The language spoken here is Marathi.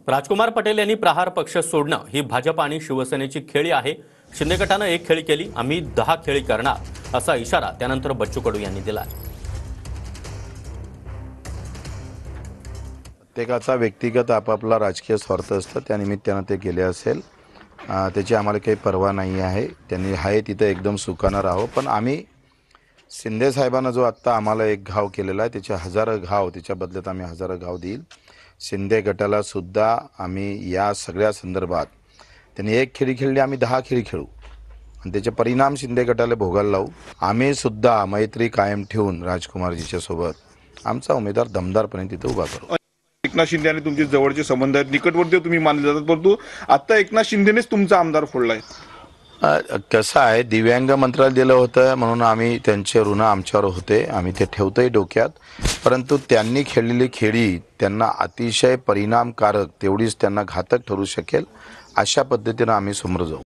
राजकुमार पटेल यांनी प्रहार पक्ष सोडणं ही भाजप आणि शिवसेनेची खेळी आहे। शिंदे गटानं एक खेळी केली, आम्ही 10 खेळी करणार असा इशारा त्यानंतर बच्चू कडू यांनी दिला। प्रत्येकाचा व्यक्तिगत आपापला राजकीय स्वार्थ असतो, त्या निमित्तानं ते गेले असेल, त्याची आम्हाला काही पर्वा नाही आहे। त्यांनी आहे तिथे एकदम सुखानं राहो, पण आम्ही शिंदे साहेबांना जो आत्ता आम्हाला एक घाव केलेला आहे त्याचे हजारो घाव, त्याच्या बदल्यात आम्ही हजारो घाव देईल। शिंदे गटाला सुद्धा आम्ही या सगळ्या संदर्भात त्यांनी एक खेळी खेळली, आम्ही 10 खेळी खेळू आणि त्याचे परिणाम शिंदे गटाला भोगायला लावू। आम्ही सुद्धा मैत्री कायम ठेवून राजकुमारजीच्या सोबत आमचा उमेदवार दमदारपणे तिथे उभा करू। एकनाथ शिंदे आणि तुमचे जवळचे संबंध आहेत, निकटवर्तीय तुम्ही मानले जातात, परंतु आता एकनाथ शिंदेनेच तुमचा आमदार फोडलाय। कसं आहे, दिव्यांग मंत्रालय दिलं होतं म्हणून आम्ही त्यांचे ऋण आमच्यावर होते, आम्ही ते ठेवतोय डोक्यात। परंतु त्यांनी खेळलेली खेळी त्यांना अतिशय परिणामकारक, तेवढीच त्यांना घातक ठरू शकेल, अशा पद्धतीनं आम्ही समोर जाऊ।